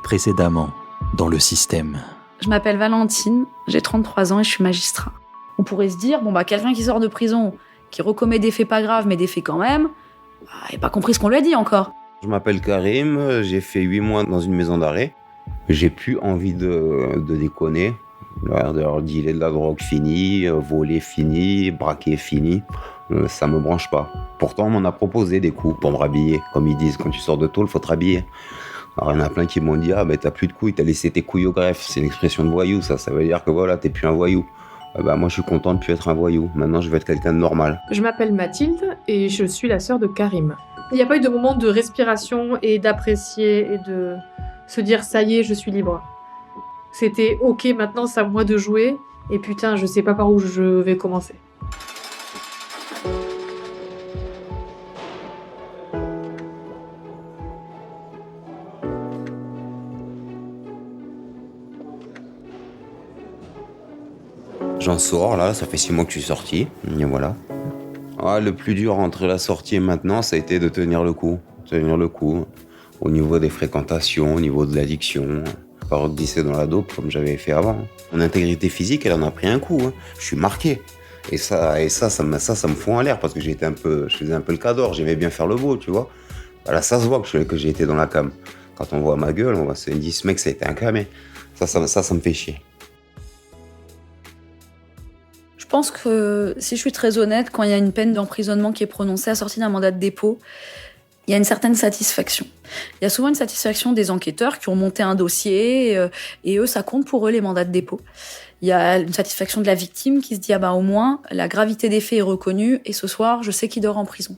Précédemment, dans le système. Je m'appelle Valentine, j'ai 33 ans et je suis magistrat. On pourrait se dire, quelqu'un qui sort de prison, qui recommet des faits pas graves, mais des faits quand même, il n'a pas compris ce qu'on lui a dit encore. Je m'appelle Karim, j'ai fait 8 mois dans une maison d'arrêt. J'ai plus envie de déconner. Alors, dealer de la drogue fini, voler fini, braquer fini, ça me branche pas. Pourtant, on m'en a proposé des coups pour me rhabiller. Comme ils disent, quand tu sors de tôle, faut te rhabiller. Alors, il y en a plein qui m'ont dit, t'as plus de couilles, t'as laissé tes couilles au greffe. C'est une expression de voyou, ça veut dire que voilà, t'es plus un voyou. Moi, je suis content de plus être un voyou. Maintenant, je vais être quelqu'un de normal. Je m'appelle Mathilde et je suis la sœur de Karim. Il n'y a pas eu de moment de respiration et d'apprécier et de se dire ça y est, je suis libre. C'était ok, maintenant c'est à moi de jouer et putain, je sais pas par où je vais commencer. J'en sors, là, ça fait 6 mois que je suis sorti, et voilà. Le plus dur entre la sortie et maintenant, ça a été de tenir le coup. Tenir le coup au niveau des fréquentations, au niveau de l'addiction. Pas glisser dans la dope comme j'avais fait avant. Mon intégrité physique, elle en a pris un coup. Je suis marqué. Et ça me fout en l'air parce que je faisais un peu le cador, j'aimais bien faire le beau, tu vois. Là, ça se voit que j'ai été dans la cam. Quand on voit ma gueule, on se dit, ce mec, ça a été un camé. Ça me fait chier. Je pense que, si je suis très honnête, quand il y a une peine d'emprisonnement qui est prononcée assortie d'un mandat de dépôt, il y a une certaine satisfaction. Il y a souvent une satisfaction des enquêteurs qui ont monté un dossier et eux, ça compte pour eux les mandats de dépôt. Il y a une satisfaction de la victime qui se dit au moins la gravité des faits est reconnue et ce soir je sais qu'il dort en prison.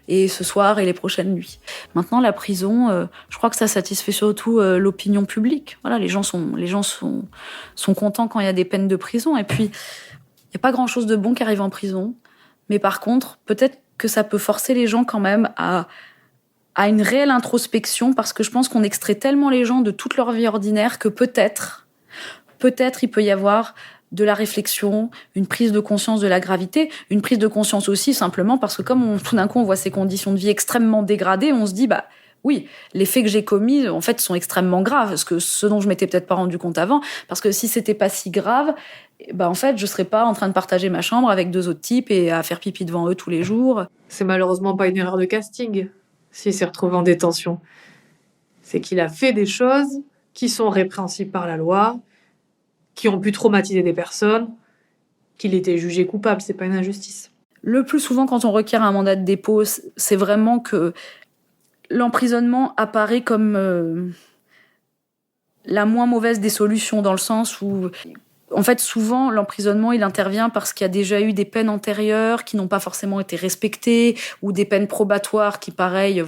Et ce soir et les prochaines nuits. Maintenant la prison, je crois que ça satisfait surtout l'opinion publique. Voilà, les gens sont contents quand il y a des peines de prison et puis il n'y a pas grand-chose de bon qui arrive en prison, mais par contre peut-être que ça peut forcer les gens quand même à une réelle introspection parce que je pense qu'on extrait tellement les gens de toute leur vie ordinaire que peut-être il peut y avoir de la réflexion, une prise de conscience de la gravité, une prise de conscience aussi simplement parce que comme tout d'un coup on voit ces conditions de vie extrêmement dégradées, on se dit oui, les faits que j'ai commis en fait sont extrêmement graves, ce dont je m'étais peut-être pas rendu compte avant, parce que si c'était pas si grave, en fait je serais pas en train de partager ma chambre avec 2 autres types et à faire pipi devant eux tous les jours. C'est malheureusement pas une erreur de casting s'il s'est retrouvé en détention. C'est qu'il a fait des choses qui sont répréhensibles par la loi, qui ont pu traumatiser des personnes, qu'il était jugé coupable, c'est pas une injustice. Le plus souvent, quand on requiert un mandat de dépôt, c'est vraiment que l'emprisonnement apparaît comme la moins mauvaise des solutions, dans le sens où, en fait, souvent, l'emprisonnement, il intervient parce qu'il y a déjà eu des peines antérieures qui n'ont pas forcément été respectées, ou des peines probatoires qui, pareil,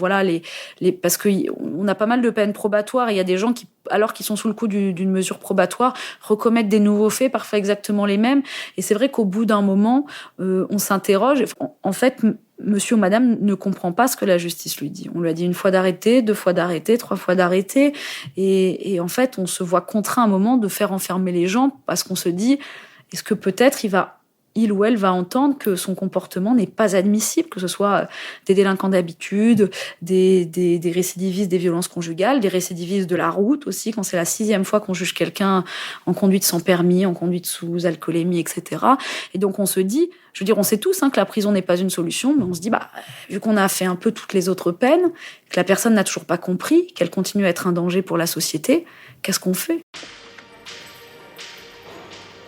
parce qu'on a pas mal de peines probatoires, et il y a des gens qui, alors qu'ils sont sous le coup d'une mesure probatoire, recommettent des nouveaux faits, parfois exactement les mêmes. Et c'est vrai qu'au bout d'un moment, on s'interroge. En fait, monsieur ou madame ne comprend pas ce que la justice lui dit. On lui a dit 1 fois d'arrêter, 2 fois d'arrêter, 3 fois d'arrêter. Et en fait, on se voit contraint à un moment de faire enfermer les gens parce qu'on se dit, est-ce que peut-être il ou elle va entendre que son comportement n'est pas admissible, que ce soit des délinquants d'habitude, des récidivistes des violences conjugales, des récidivistes de la route aussi, quand c'est la 6e fois qu'on juge quelqu'un en conduite sans permis, en conduite sous alcoolémie, etc. Et donc on se dit, on sait tous que la prison n'est pas une solution, mais on se dit, vu qu'on a fait un peu toutes les autres peines, que la personne n'a toujours pas compris, qu'elle continue à être un danger pour la société, qu'est-ce qu'on fait ?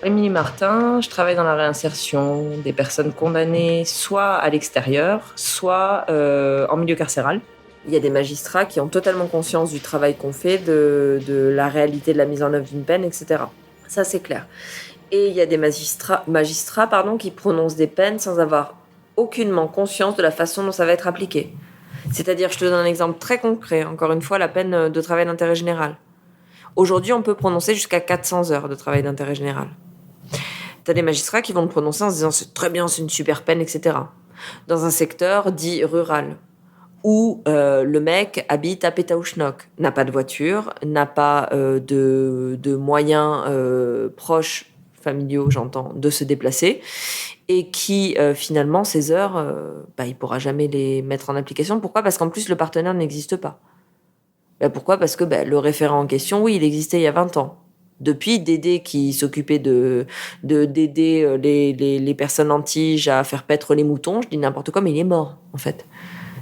Émilie Martin, je travaille dans la réinsertion des personnes condamnées soit à l'extérieur, soit en milieu carcéral. Il y a des magistrats qui ont totalement conscience du travail qu'on fait, de la réalité de la mise en œuvre d'une peine, etc. Ça, c'est clair. Et il y a des magistrats qui prononcent des peines sans avoir aucunement conscience de la façon dont ça va être appliqué. C'est-à-dire, je te donne un exemple très concret, encore une fois, la peine de travail d'intérêt général. Aujourd'hui, on peut prononcer jusqu'à 400 heures de travail d'intérêt général. T'as des magistrats qui vont le prononcer en se disant c'est très bien, c'est une super peine, etc. Dans un secteur dit rural, où le mec habite à Pétaouchnok, n'a pas de voiture, n'a pas de moyens proches, familiaux, j'entends, de se déplacer, et qui, finalement, ces heures, il pourra jamais les mettre en application. Pourquoi ? Parce qu'en plus, le partenaire n'existe pas. Pourquoi ? Parce que le référent en question, oui, il existait il y a 20 ans. Depuis, Dédé qui s'occupait d'aider les personnes en tige à faire paître les moutons, je dis n'importe quoi, mais il est mort, en fait.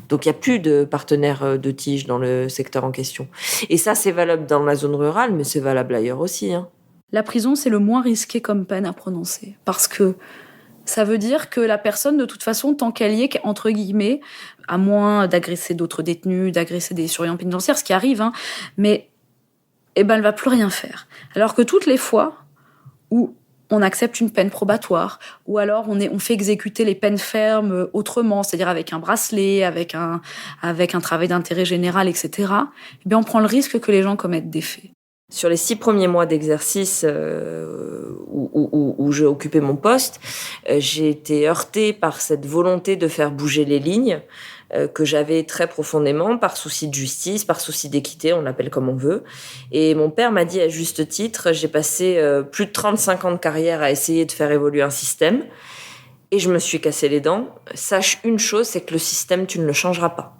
Donc, il n'y a plus de partenaires de tige dans le secteur en question. Et ça, c'est valable dans la zone rurale, mais c'est valable ailleurs aussi. Hein. La prison, c'est le moins risqué comme peine à prononcer. Parce que ça veut dire que la personne, de toute façon, tant qu'elle y est, entre guillemets, à moins d'agresser d'autres détenus, d'agresser des surveillants pénitentiaires, ce qui arrive, hein, mais elle va plus rien faire. Alors que toutes les fois où on accepte une peine probatoire, ou alors on fait exécuter les peines fermes autrement, c'est-à-dire avec un bracelet, avec un travail d'intérêt général, etc., on prend le risque que les gens commettent des faits. Sur les 6 premiers mois d'exercice où j'ai occupé mon poste, j'ai été heurtée par cette volonté de faire bouger les lignes que j'avais très profondément, par souci de justice, par souci d'équité, on l'appelle comme on veut. Et mon père m'a dit à juste titre, j'ai passé plus de 35 ans de carrière à essayer de faire évoluer un système, et je me suis cassé les dents. Sache une chose, c'est que le système, tu ne le changeras pas.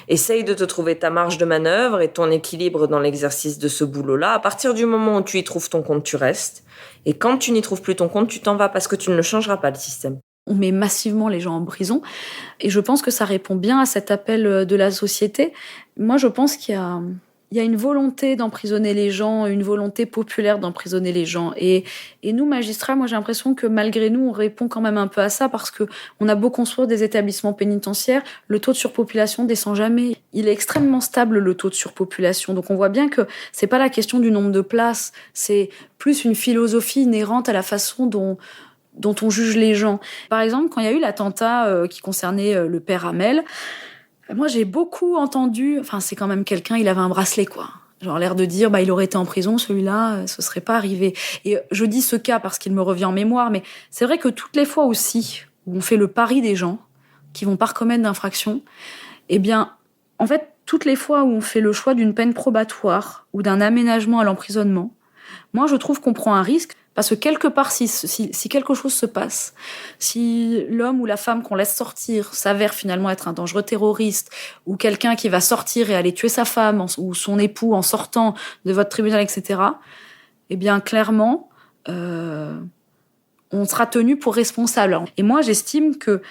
Essaye de te trouver ta marge de manœuvre et ton équilibre dans l'exercice de ce boulot-là. À partir du moment où tu y trouves ton compte, tu restes. Et quand tu n'y trouves plus ton compte, tu t'en vas parce que tu ne le changeras pas, le système. On met massivement les gens en prison. Et je pense que ça répond bien à cet appel de la société. Moi, je pense qu'il y a une volonté d'emprisonner les gens, une volonté populaire d'emprisonner les gens. Et nous, magistrats, moi, j'ai l'impression que malgré nous, on répond quand même un peu à ça parce que on a beau construire des établissements pénitentiaires, le taux de surpopulation descend jamais. Il est extrêmement stable, le taux de surpopulation. Donc, on voit bien que c'est pas la question du nombre de places, c'est plus une philosophie inhérente à la façon dont on juge les gens. Par exemple, quand il y a eu l'attentat qui concernait le père Hamel, moi, j'ai beaucoup entendu... Enfin, c'est quand même quelqu'un, il avait un bracelet, quoi. Genre l'air de dire, il aurait été en prison, celui-là, ce serait pas arrivé. Et je dis ce cas parce qu'il me revient en mémoire, mais c'est vrai que toutes les fois aussi où on fait le pari des gens qui vont pas recommettre d'infraction, en fait, toutes les fois où on fait le choix d'une peine probatoire ou d'un aménagement à l'emprisonnement, moi, je trouve qu'on prend un risque. Parce que quelque part, si quelque chose se passe, si l'homme ou la femme qu'on laisse sortir s'avère finalement être un dangereux terroriste, ou quelqu'un qui va sortir et aller tuer sa femme ou son époux en sortant de votre tribunal, etc., clairement, on sera tenu pour responsable. Et moi, j'estime que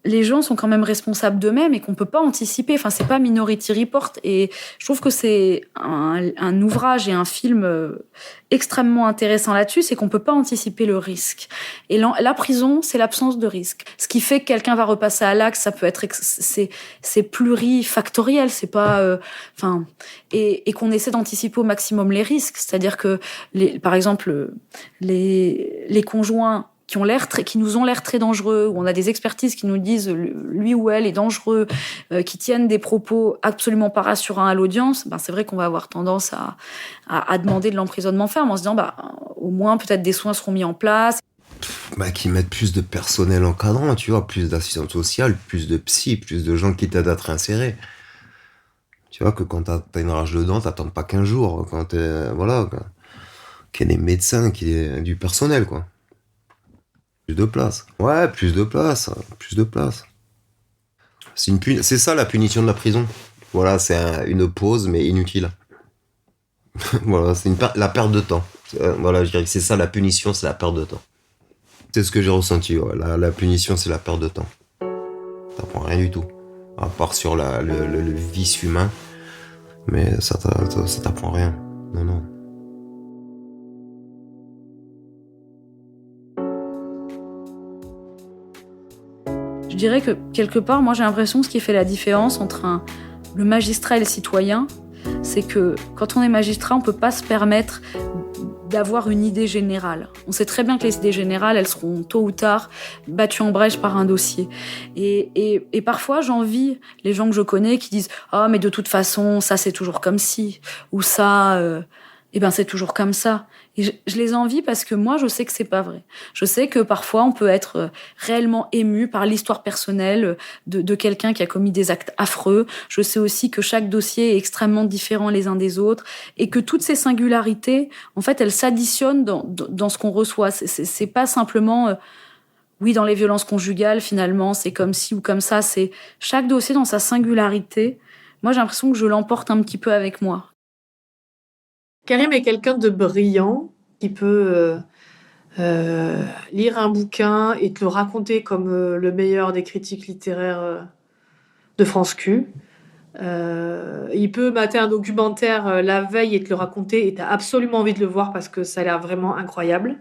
les gens sont quand même responsables d'eux-mêmes et qu'on peut pas anticiper. Enfin, c'est pas Minority Report. Et je trouve que c'est un ouvrage et un film extrêmement intéressant là-dessus, c'est qu'on peut pas anticiper le risque. Et la prison, c'est l'absence de risque. Ce qui fait que quelqu'un va repasser à l'acte, ça peut être, c'est plurifactoriel. C'est pas, et qu'on essaie d'anticiper au maximum les risques. C'est-à-dire que par exemple, les conjoints qui nous ont l'air très dangereux, où on a des expertises qui nous disent lui ou elle est dangereux, qui tiennent des propos absolument pas rassurants à l'audience, c'est vrai qu'on va avoir tendance à demander de l'emprisonnement ferme en se disant au moins peut-être des soins seront mis en place. Qui mettent plus de personnel encadrant, tu vois, plus d'assistants sociaux, plus de psy, plus de gens qui t'aident à te réinsérer. Tu vois que quand t'as une rage dedans, t'attends pas 15 jours. Quand qu'il y ait des médecins, qu'il y ait du personnel, quoi. Plus de place. Ouais, plus de place. C'est ça la punition de la prison. Voilà, c'est une pause, mais inutile. Voilà, c'est la perte de temps. Voilà, je dirais que c'est ça la punition, c'est la perte de temps. C'est ce que j'ai ressenti. Ouais. La punition, c'est la perte de temps. T'apprends rien du tout. À part sur le vice humain. Mais ça t'apprend rien. Non. Je dirais que, quelque part, moi j'ai l'impression que ce qui fait la différence entre le magistrat et le citoyen, c'est que quand on est magistrat, on peut pas se permettre d'avoir une idée générale. On sait très bien que les idées générales, elles seront tôt ou tard battues en brèche par un dossier. Et parfois, j'envie les gens que je connais qui disent « Ah, mais de toute façon, ça c'est toujours comme ci » ou « ça, c'est toujours comme ça ». Et je les envie parce que moi, je sais que c'est pas vrai. Je sais que parfois, on peut être réellement ému par l'histoire personnelle de quelqu'un qui a commis des actes affreux. Je sais aussi que chaque dossier est extrêmement différent les uns des autres et que toutes ces singularités, en fait, elles s'additionnent dans ce qu'on reçoit. C'est pas simplement, oui, dans les violences conjugales, finalement, c'est comme ci ou comme ça. C'est chaque dossier dans sa singularité moi j'ai l'impression que je l'emporte un petit peu avec moi. Karim est quelqu'un de brillant qui peut lire un bouquin et te le raconter comme le meilleur des critiques littéraires de France Q. Il peut mater un documentaire la veille et te le raconter et t'as absolument envie de le voir parce que ça a l'air vraiment incroyable.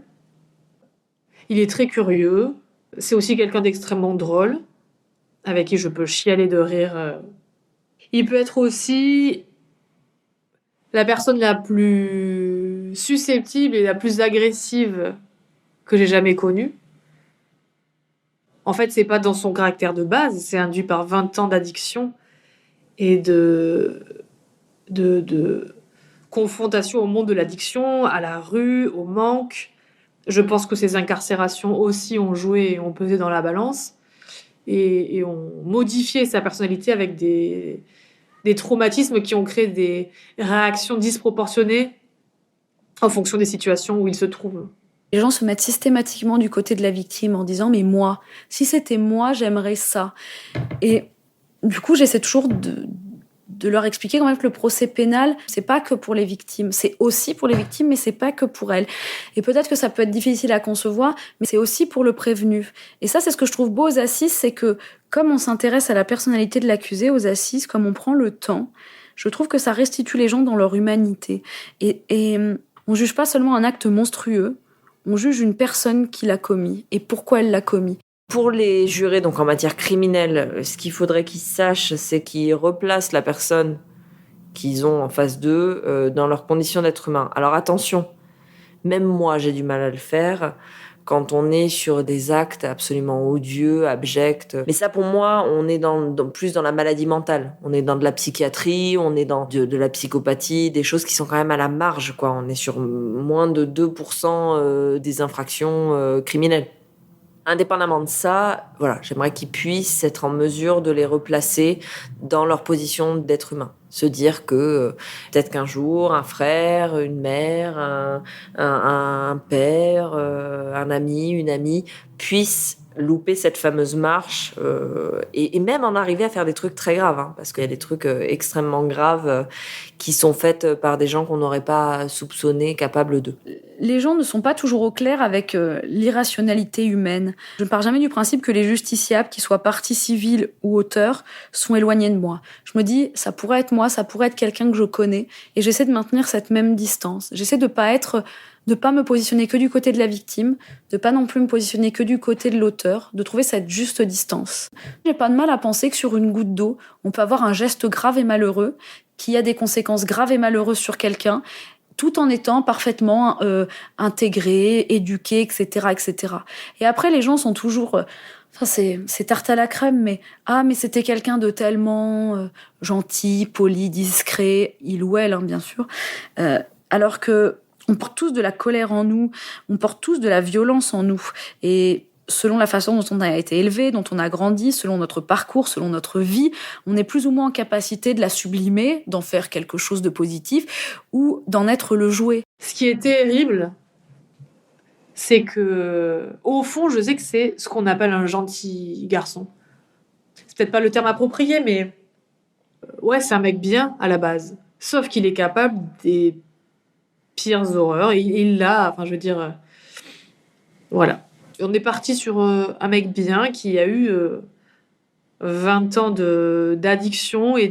Il est très curieux. C'est aussi quelqu'un d'extrêmement drôle, avec qui je peux chialer de rire. Il peut être aussi la personne la plus susceptible et la plus agressive que j'ai jamais connue. En fait, c'est pas dans son caractère de base, c'est induit par 20 ans d'addiction et de confrontation au monde de l'addiction, à la rue, au manque. Je pense que ces incarcérations aussi ont joué et ont pesé dans la balance et ont modifié sa personnalité avec des traumatismes qui ont créé des réactions disproportionnées en fonction des situations où il se trouve. Les gens se mettent systématiquement du côté de la victime en disant « mais moi, si c'était moi, j'aimerais ça ». Et du coup, j'essaie toujours de leur expliquer quand même que le procès pénal, c'est pas que pour les victimes, c'est aussi pour les victimes, mais c'est pas que pour elles. Et peut-être que ça peut être difficile à concevoir, mais c'est aussi pour le prévenu. Et ça, c'est ce que je trouve beau aux assises, c'est que comme on s'intéresse à la personnalité de l'accusé aux assises, comme on prend le temps, je trouve que ça restitue les gens dans leur humanité. Et on juge pas seulement un acte monstrueux, on juge une personne qui l'a commis et pourquoi elle l'a commis. Pour les jurés, donc en matière criminelle, ce qu'il faudrait qu'ils sachent, c'est qu'ils replacent la personne qu'ils ont en face d'eux dans leurs conditions d'être humain. Alors attention, même moi j'ai du mal à le faire quand on est sur des actes absolument odieux, abjects. Mais ça pour moi, on est plus dans la maladie mentale. On est dans de la psychiatrie, on est dans de la psychopathie, des choses qui sont quand même à la marge, quoi. On est sur moins de 2% des infractions criminelles. Indépendamment de ça, voilà, j'aimerais qu'ils puissent être en mesure de les replacer dans leur position d'être humain. Se dire que peut-être qu'un jour, un frère, une mère, un père, un ami, une amie puissent louper cette fameuse marche et même en arriver à faire des trucs très graves, hein, parce qu'il y a des trucs extrêmement graves qui sont faits par des gens qu'on n'aurait pas soupçonnés capables d'eux. Les gens ne sont pas toujours au clair avec l'irrationalité humaine. Je ne pars jamais du principe que les justiciables, qu'ils soient partie civile ou auteurs, sont éloignés de moi. Je me dis, ça pourrait être moi, ça pourrait être quelqu'un que je connais, et j'essaie de maintenir cette même distance. J'essaie de pas me positionner que du côté de la victime, de pas non plus me positionner que du côté de l'auteur, de trouver cette juste distance. J'ai pas de mal à penser que sur une goutte d'eau, on peut avoir un geste grave et malheureux, qui a des conséquences graves et malheureuses sur quelqu'un, tout en étant parfaitement intégré, éduqué, etc., etc. Et après, les gens sont toujours... c'est tarte à la crème, mais c'était quelqu'un de tellement gentil, poli, discret, il ou elle, hein, bien sûr. Alors que on porte tous de la colère en nous, on porte tous de la violence en nous. Et selon la façon dont on a été élevé, dont on a grandi, selon notre parcours, selon notre vie, on est plus ou moins en capacité de la sublimer, d'en faire quelque chose de positif ou d'en être le jouet. Ce qui est terrible, c'est que, au fond, je sais que c'est ce qu'on appelle un gentil garçon. C'est peut-être pas le terme approprié, mais ouais, c'est un mec bien à la base. Sauf qu'il est capable des pires horreurs. Il l'a, enfin, je veux dire, voilà. On est parti sur un mec bien qui a eu 20 ans d'addiction et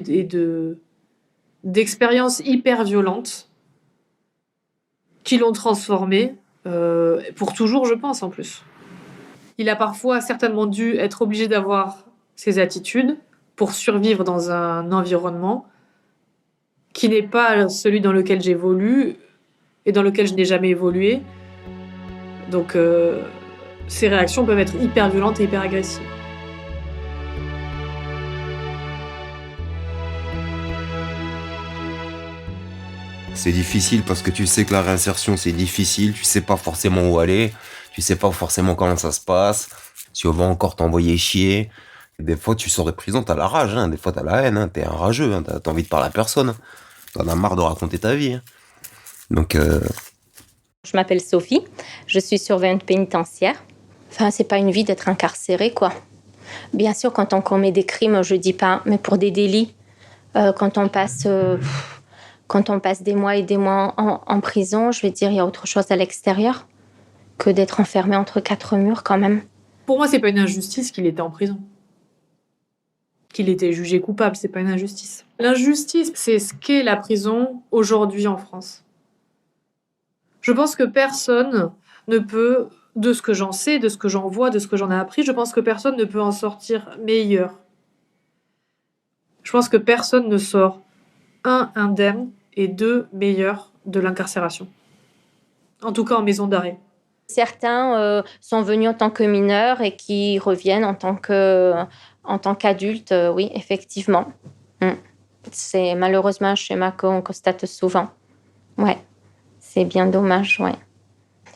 d'expériences hyper violentes qui l'ont transformé pour toujours, je pense, en plus. Il a parfois certainement dû être obligé d'avoir ces attitudes pour survivre dans un environnement qui n'est pas celui dans lequel j'évolue et dans lequel je n'ai jamais évolué. Donc, ces réactions peuvent être hyper violentes et hyper agressives. C'est difficile parce que tu sais que la réinsertion, c'est difficile. Tu sais pas forcément où aller. Tu sais pas forcément comment ça se passe. Si on va encore t'envoyer chier. Des fois, tu sors de prison, t'as la rage. Hein. Des fois, t'as la haine. Hein. T'es un rageux. Hein. T'as envie de parler à personne. T'en as marre de raconter ta vie. Hein. Donc... Je m'appelle Sophie. Je suis surveillante pénitentiaire. Enfin, c'est pas une vie d'être incarcéré, quoi. Bien sûr, quand on commet des crimes, je dis pas, mais pour des délits Quand on passe des mois et des mois en prison, je vais dire, il y a autre chose à l'extérieur que d'être enfermé entre quatre murs quand même. Pour moi, c'est pas une injustice qu'il était en prison. Qu'il était jugé coupable, c'est pas une injustice. L'injustice, c'est ce qu'est la prison aujourd'hui en France. Je pense que personne ne peut, de ce que j'en sais, de ce que j'en vois, de ce que j'en ai appris, je pense que personne ne peut en sortir meilleur. Je pense que personne ne sort, un, indemne, et deux, meilleur de l'incarcération. En tout cas en maison d'arrêt. Certains sont venus en tant que mineurs et qui reviennent en tant qu'adultes, oui, effectivement. C'est malheureusement un schéma qu'on constate souvent. Ouais, c'est bien dommage, ouais.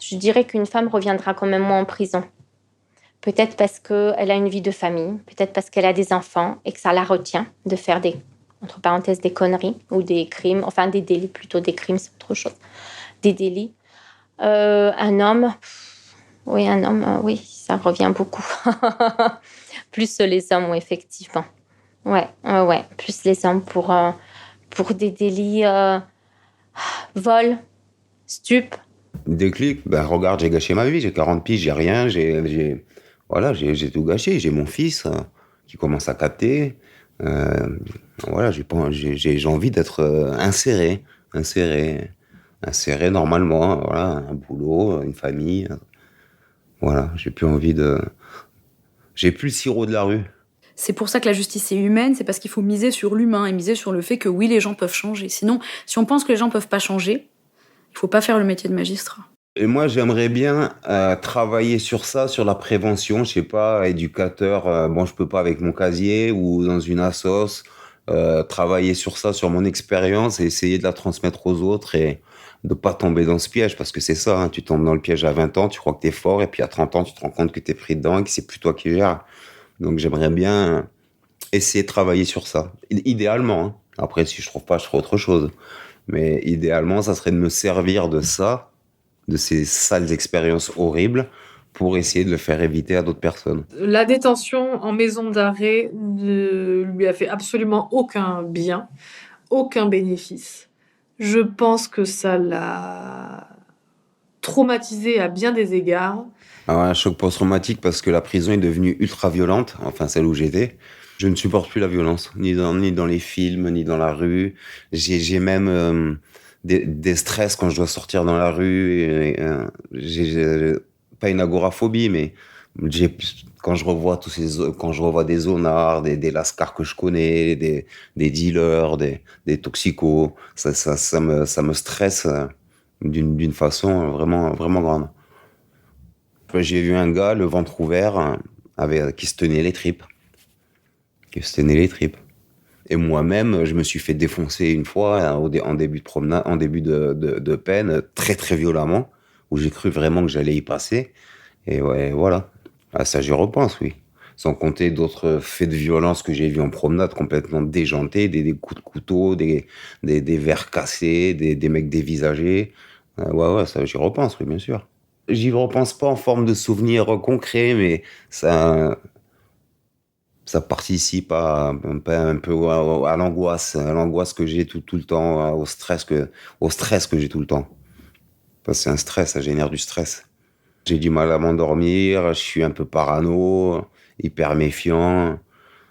Je dirais qu'une femme reviendra quand même moins en prison. Peut-être parce qu'elle a une vie de famille, peut-être parce qu'elle a des enfants et que ça la retient de faire entre parenthèses, des conneries ou des crimes, enfin des délits, plutôt des crimes, c'est autre chose. Des délits. Un homme, oui, ça revient beaucoup. Plus les hommes, oui, effectivement. Ouais, plus les hommes pour des délits vol, stup. Déclic, regarde, j'ai gâché ma vie, j'ai 40 piges, j'ai rien, j'ai tout gâché. J'ai mon fils qui commence à capter. J'ai envie d'être inséré normalement, un boulot, une famille. J'ai plus le sirop de la rue. C'est pour ça que la justice est humaine, c'est parce qu'il faut miser sur l'humain et miser sur le fait que oui, les gens peuvent changer. Sinon, si on pense que les gens peuvent pas changer, il faut pas faire le métier de magistrat. Et moi, j'aimerais bien travailler sur ça, sur la prévention. Je sais pas, éducateur, je peux pas avec mon casier ou dans une assoce, travailler sur ça, sur mon expérience et essayer de la transmettre aux autres et de pas tomber dans ce piège. Parce que c'est ça, tu tombes dans le piège à 20 ans, tu crois que t'es fort et puis à 30 ans, tu te rends compte que t'es pris dedans et que c'est plus toi qui gères. Donc j'aimerais bien essayer de travailler sur ça. Idéalement, Après, si je trouve pas, je ferai autre chose. Mais idéalement, ça serait de me servir de ça, de ces sales expériences horribles, pour essayer de le faire éviter à d'autres personnes. La détention en maison d'arrêt ne lui a fait absolument aucun bien, aucun bénéfice. Je pense que ça l'a traumatisé à bien des égards. Un choc post-traumatique parce que la prison est devenue ultra violente, enfin celle où j'étais. Je ne supporte plus la violence, ni dans les films, ni dans la rue. J'ai même des stress quand je dois sortir dans la rue. J'ai pas une agoraphobie, mais quand je revois des zonards, des lascars que je connais, des dealers, des toxicos, ça me stresse d'une façon vraiment, vraiment grande. J'ai vu un gars, le ventre ouvert, qui se tenait les tripes. Et moi-même, je me suis fait défoncer une fois en début de promenade, en début de peine, très très violemment, où j'ai cru vraiment que j'allais y passer. Et ouais, voilà. À ça, j'y repense, oui. Sans compter d'autres faits de violence que j'ai vus en promenade, complètement déjantés, des coups de couteau, des verres cassés, des mecs dévisagés. Ouais, ça, j'y repense, oui, bien sûr. J'y repense pas en forme de souvenir concret, mais ça participe un peu à l'angoisse que j'ai tout le temps, au stress que j'ai tout le temps. Parce que c'est un stress, ça génère du stress. J'ai du mal à m'endormir, je suis un peu parano, hyper méfiant.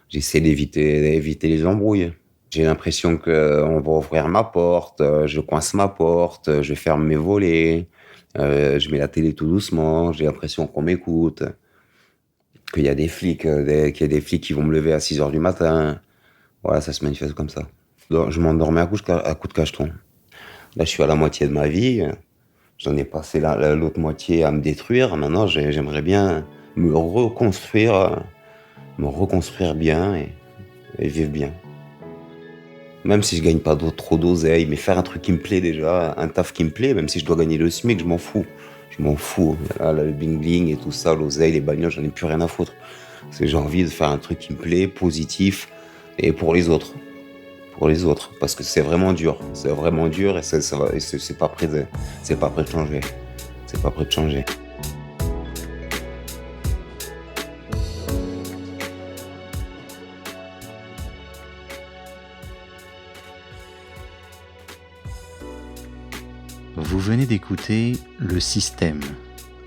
J'essaie d'éviter les embrouilles. J'ai l'impression qu'on va ouvrir ma porte, je coince ma porte, je ferme mes volets, je mets la télé tout doucement, j'ai l'impression qu'on m'écoute. Qu'il y a des flics, qui vont me lever à 6h du matin. Voilà, ça se manifeste comme ça. Je m'endormais à coup de cacheton. Là, je suis à la moitié de ma vie. J'en ai passé l'autre moitié à me détruire. Maintenant, j'aimerais bien me reconstruire bien et vivre bien. Même si je gagne pas trop d'oseille, mais faire un truc qui me plaît déjà, un taf qui me plaît, même si je dois gagner le SMIC, je m'en fous. Là, le bling-bling et tout ça, l'oseille, les bagnoles, j'en ai plus rien à foutre. J'ai envie de faire un truc qui me plaît, positif, et pour les autres. Parce que c'est vraiment dur. Et c'est pas prêt de changer. C'est pas prêt de changer. Vous venez d'écouter Le Système,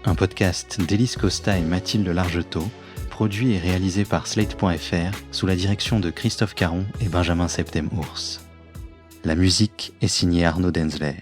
un podcast d'Élise Costa et Mathilde Largetot, produit et réalisé par Slate.fr sous la direction de Christophe Caron et Benjamin Septem-Ours. La musique est signée Arnaud Denzler.